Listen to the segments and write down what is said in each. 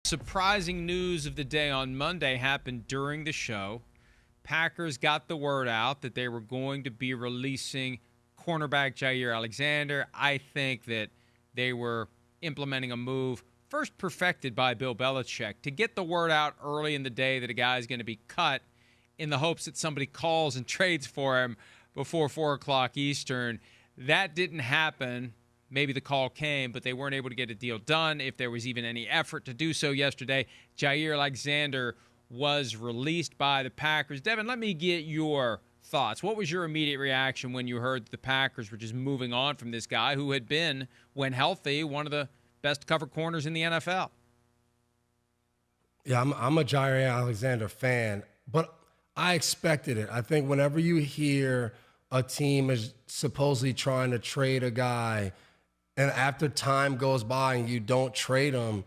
Surprising news of the day on Monday happened during the show. Packers got the word out that they were going to be releasing cornerback Jaire Alexander. I think that they were implementing a move first perfected by Bill Belichick to get the word out early in the day that a guy is going to be cut in the hopes that somebody calls and trades for him before 4 o'clock Eastern. That didn't happen. Maybe the call came, but they weren't able to get a deal done. If there was even any effort to do so yesterday, Jaire Alexander was released by the Packers. Devin, let me get your thoughts. What was your immediate reaction when you heard that the Packers were just moving on from this guy who had been, when healthy, one of the best cover corners in the NFL? Yeah, I'm a Jaire Alexander fan, but I expected it. I think whenever you hear a team is supposedly trying to trade a guy, and after time goes by and you don't trade him,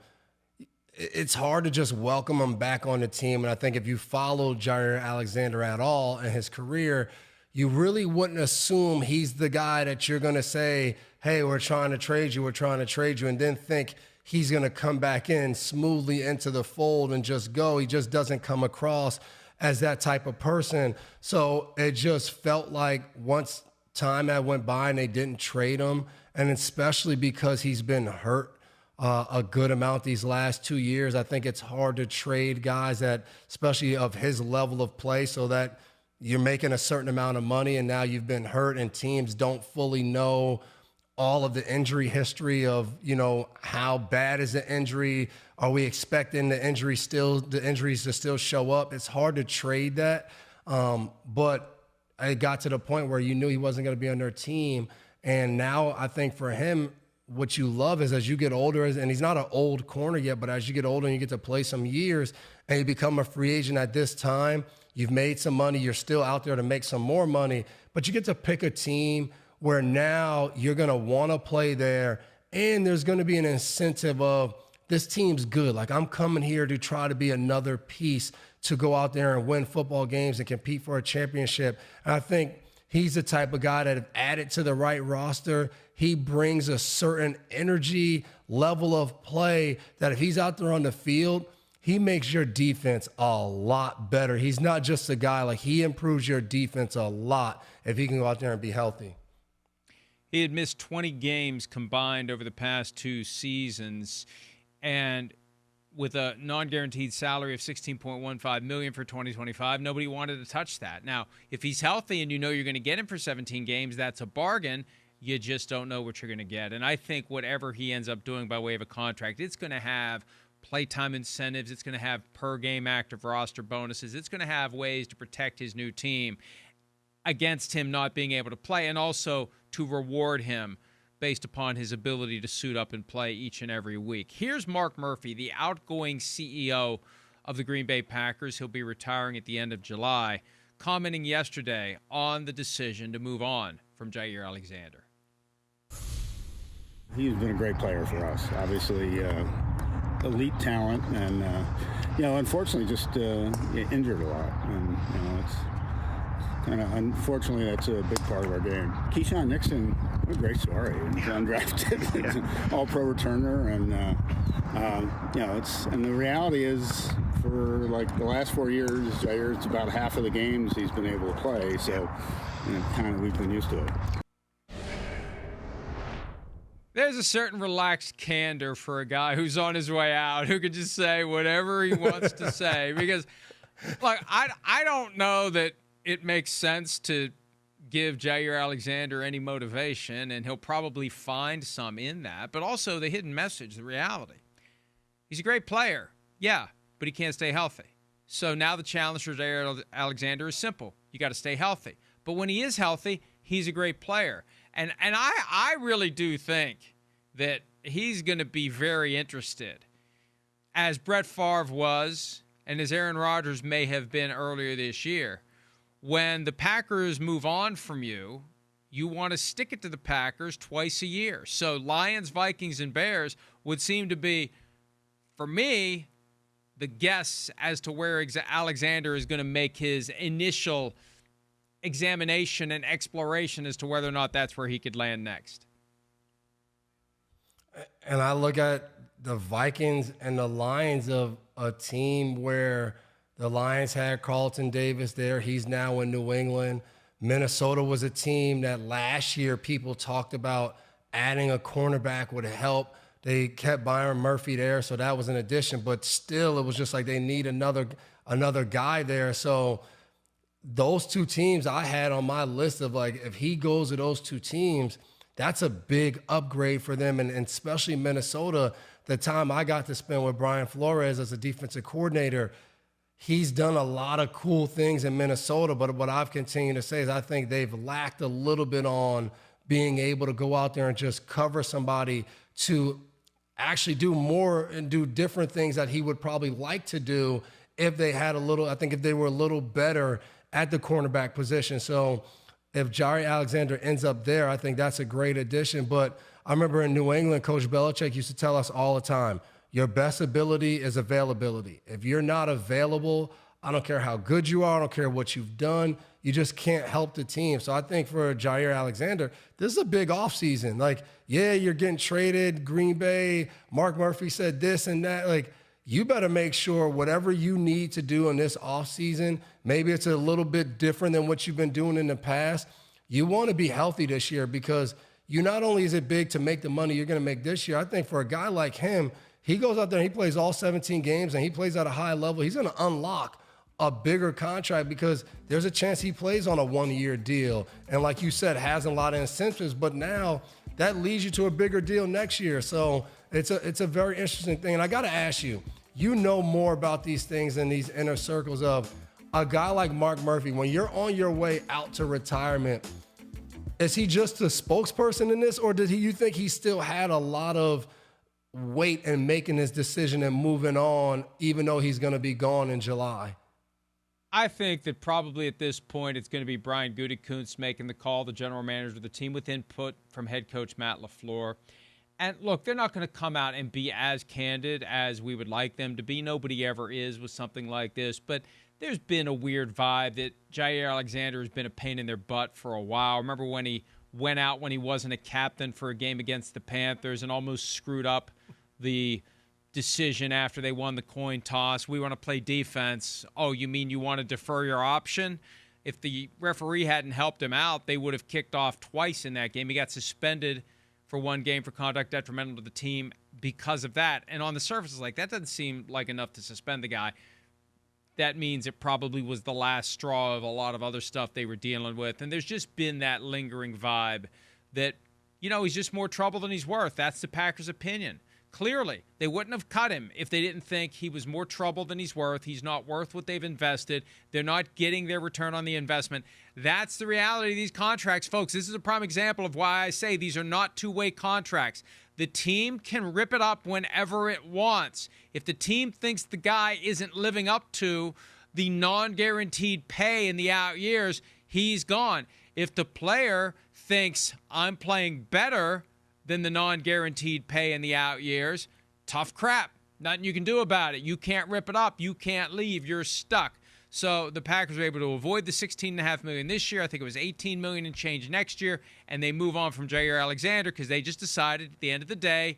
it's hard to just welcome him back on the team. And I think if you follow Jaire Alexander at all in his career, you really wouldn't assume he's the guy that you're going to say, hey, we're trying to trade you, and then think he's going to come back in smoothly into the fold and just go. He just doesn't come across as that type of person. So it just felt like once time that went by and they didn't trade him, and especially because he's been hurt a good amount these last 2 years, I think it's hard to trade guys that, especially of his level of play, so that you're making a certain amount of money and now you've been hurt and teams don't fully know all of the injury history of, how bad is the injury? Are we expecting the injuries to still show up? It's hard to trade that. But it got to the point where you knew he wasn't going to be on their team. And now I think for him, what you love is as you get older, and he's not an old corner yet, but as you get older and you get to play some years and you become a free agent at this time, you've made some money, you're still out there to make some more money, but you get to pick a team where now you're going to want to play there, and there's going to be an incentive of this team's good. Like, I'm coming here to try to be another piece to go out there and win football games and compete for a championship. And I think he's the type of guy that if added to the right roster, he brings a certain energy, level of play that if he's out there on the field, he makes your defense a lot better. He's not just a guy, like he improves your defense a lot if he can go out there and be healthy. He had missed 20 games combined over the past 2 seasons, and with a non-guaranteed salary of $16.15 million for 2025, nobody wanted to touch that. Now, if he's healthy and you know you're going to get him for 17 games, that's a bargain. You just don't know what you're going to get. And I think whatever he ends up doing by way of a contract, it's going to have playtime incentives. It's going to have per-game active roster bonuses. It's going to have ways to protect his new team against him not being able to play, and also to reward him based upon his ability to suit up and play each and every week. Here's Mark Murphy, the outgoing CEO of the Green Bay Packers. He'll be retiring at the end of July, commenting yesterday on the decision to move on from Jaire Alexander. He's been a great player for us. Obviously, elite talent, and unfortunately, just injured a lot. And it's kind of, unfortunately, that's a big part of our game. Keyshawn Nixon, what a great story. He's undrafted, he's an all-pro returner, and and the reality is, for like the last 4 years, Jaire's about half of the games he's been able to play. So, kind of we've been used to it. There's a certain relaxed candor for a guy who's on his way out, who can just say whatever he wants to say. Because, like, I don't know that it makes sense to give Jaire Alexander any motivation, and he'll probably find some in that. But also the hidden message, the reality. He's a great player, yeah, but he can't stay healthy. So now the challenge for Jaire Alexander is simple. You got to stay healthy. But when he is healthy, he's a great player. And I really do think that he's going to be very interested, as Brett Favre was and as Aaron Rodgers may have been earlier this year. When the Packers move on from you, you want to stick it to the Packers twice a year. So Lions, Vikings, and Bears would seem to be, for me, the guess as to where Alexander is going to make his initial examination and exploration as to whether or not that's where he could land next. And I look at the Vikings and the Lions of a team where the Lions had Carlton Davis there. He's now in New England. Minnesota was a team that last year people talked about adding a cornerback would help. They kept Byron Murphy there, so that was an addition. But still, it was just like they need another guy there. So those two teams I had on my list of like, if he goes to those two teams, that's a big upgrade for them. And especially Minnesota, the time I got to spend with Brian Flores as a defensive coordinator, he's done a lot of cool things in Minnesota. But what I've continued to say is I think they've lacked a little bit on being able to go out there and just cover somebody to actually do more and do different things that he would probably like to do if they had I think if they were a little better at the cornerback position. So if Jaire Alexander ends up there, I think that's a great addition. But I remember in New England, Coach Belichick used to tell us all the time, your best ability is availability. If you're not available, I don't care how good you are, I don't care what you've done, you just can't help the team. So I think for Jaire Alexander, this is a big offseason. Like, yeah, you're getting traded, Green Bay, Mark Murphy said this and that. Like, you better make sure whatever you need to do in this offseason, maybe it's a little bit different than what you've been doing in the past. You want to be healthy this year because you not only is it big to make the money you're going to make this year, I think for a guy like him, he goes out there and he plays all 17 games and he plays at a high level. He's going to unlock a bigger contract because there's a chance he plays on a one-year deal. And like you said, has a lot of incentives, but now that leads you to a bigger deal next year. So it's a very interesting thing. And I got to ask you, you know more about these things in these inner circles of a guy like Mark Murphy. When you're on your way out to retirement, is he just a spokesperson in this, or you think he still had a lot of weight in making his decision and moving on, even though he's going to be gone in July? I think that probably at this point it's going to be Brian Gutekunst making the call, the general manager of the team, with input from head coach Matt LaFleur. And look, they're not going to come out and be as candid as we would like them to be. Nobody ever is with something like this. But there's been a weird vibe that Jaire Alexander has been a pain in their butt for a while. Remember when he went out when he wasn't a captain for a game against the Panthers and almost screwed up the decision after they won the coin toss? We want to play defense. Oh, you mean you want to defer your option? If the referee hadn't helped him out, they would have kicked off twice in that game. He got suspended for one game for conduct detrimental to the team because of that. And on the surface, it's like, that doesn't seem like enough to suspend the guy. That means it probably was the last straw of a lot of other stuff they were dealing with. And there's just been that lingering vibe that, he's just more trouble than he's worth. That's the Packers' opinion. Clearly, they wouldn't have cut him if they didn't think he was more trouble than he's worth. He's not worth what they've invested. They're not getting their return on the investment. That's the reality of these contracts, folks. This is a prime example of why I say these are not two-way contracts. The team can rip it up whenever it wants. If the team thinks the guy isn't living up to the non-guaranteed pay in the out years, he's gone. If the player thinks I'm playing better than the non-guaranteed pay in the out years, tough crap. Nothing you can do about it. You can't rip it up. You can't leave. You're stuck. So the Packers were able to avoid the $16.5 million this year. I think it was $18 million and change next year, and they move on from Jaire Alexander because they just decided at the end of the day,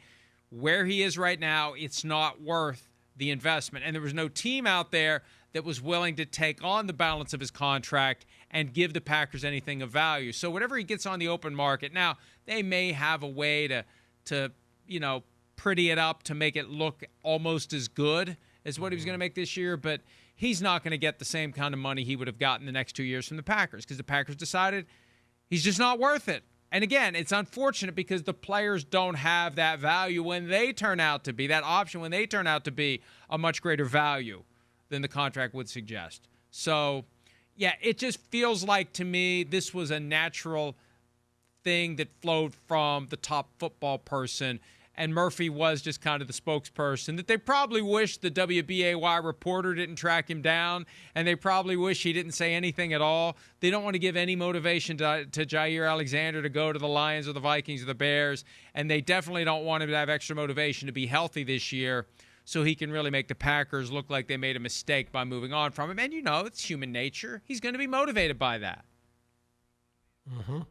where he is right now, it's not worth the investment. And there was no team out there that was willing to take on the balance of his contract and give the Packers anything of value. So whatever he gets on the open market, now they may have a way to pretty it up to make it look almost as good as what he was going to make this year, but he's not going to get the same kind of money he would have gotten the next 2 years from the Packers because the Packers decided he's just not worth it. And again, it's unfortunate because the players don't have that value when they turn out to be, that option when they turn out to be a much greater value than the contract would suggest. So, yeah, it just feels like to me this was a natural thing that flowed from the top football person, and Murphy was just kind of the spokesperson that they probably wish the WBAY reporter didn't track him down, and they probably wish he didn't say anything at all. They don't want to give any motivation to Jaire Alexander to go to the Lions or the Vikings or the Bears, and they definitely don't want him to have extra motivation to be healthy this year so he can really make the Packers look like they made a mistake by moving on from him. And it's human nature. He's going to be motivated by that. Mm-hmm.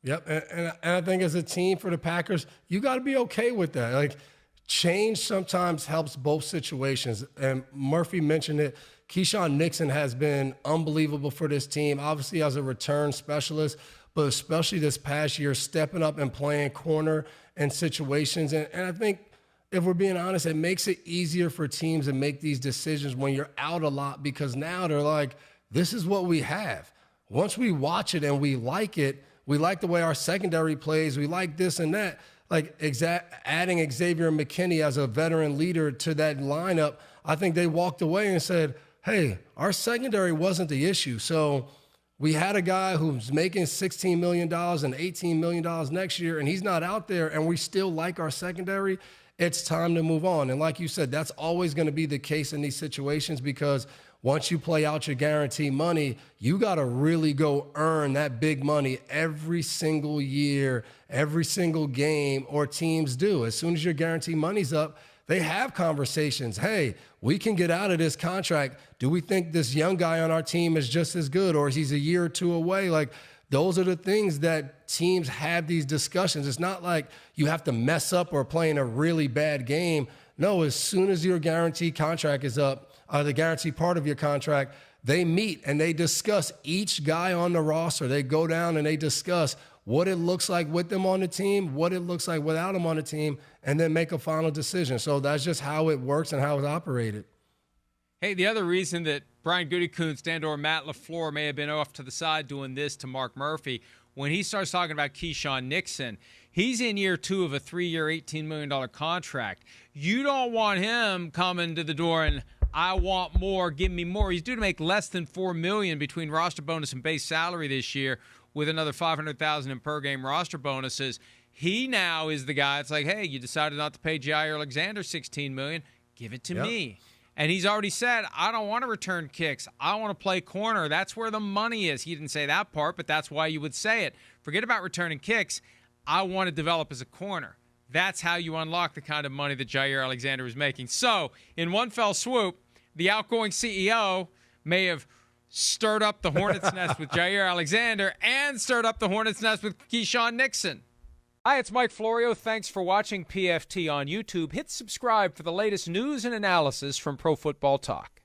Yep, and I think as a team for the Packers, you got to be okay with that. Like, change sometimes helps both situations. And Murphy mentioned it. Keyshawn Nixon has been unbelievable for this team, obviously as a return specialist, but especially this past year, stepping up and playing corner in situations. And I think, if we're being honest, it makes it easier for teams to make these decisions when you're out a lot, because now they're like, this is what we have. Once we watch it and we like the way our secondary plays, we like this and that. Like adding Xavier McKinney as a veteran leader to that lineup, I think they walked away and said, hey, our secondary wasn't the issue. So we had a guy who's making $16 million and $18 million next year, and he's not out there, and we still like our secondary. It's time to move on. And like you said, that's always going to be the case in these situations, because once you play out your guaranteed money, you got to really go earn that big money every single year, every single game, or teams do. As soon as your guaranteed money's up, they have conversations. Hey, we can get out of this contract. Do we think this young guy on our team is just as good, or is he's a year or two away? Like, those are the things that teams have these discussions. It's not like you have to mess up or play in a really bad game. No, as soon as your guaranteed contract is up, the guaranteed part of your contract, they meet and they discuss each guy on the roster. They go down and they discuss what it looks like with them on the team, what it looks like without them on the team, and then make a final decision. So that's just how it works and how it's operated. Hey, the other reason that Brian Gutekunst and/or Matt LaFleur may have been off to the side doing this to Mark Murphy, when he starts talking about Keyshawn Nixon, he's in year 2 of a 3-year, $18 million contract. You don't want him coming to the door and, I want more, give me more. He's due to make less than $4 million between roster bonus and base salary this year, with another $500,000 in per game roster bonuses. He now is the guy. It's like, hey, you decided not to pay Jaire Alexander $16 million. Give it to me. And he's already said, I don't want to return kicks. I want to play corner. That's where the money is. He didn't say that part, but that's why you would say it. Forget about returning kicks. I want to develop as a corner. That's how you unlock the kind of money that Jaire Alexander is making. So, in one fell swoop, the outgoing CEO may have stirred up the hornet's nest with Jaire Alexander and stirred up the hornet's nest with Keyshawn Nixon. Hi, it's Mike Florio. Thanks for watching PFT on YouTube. Hit subscribe for the latest news and analysis from Pro Football Talk.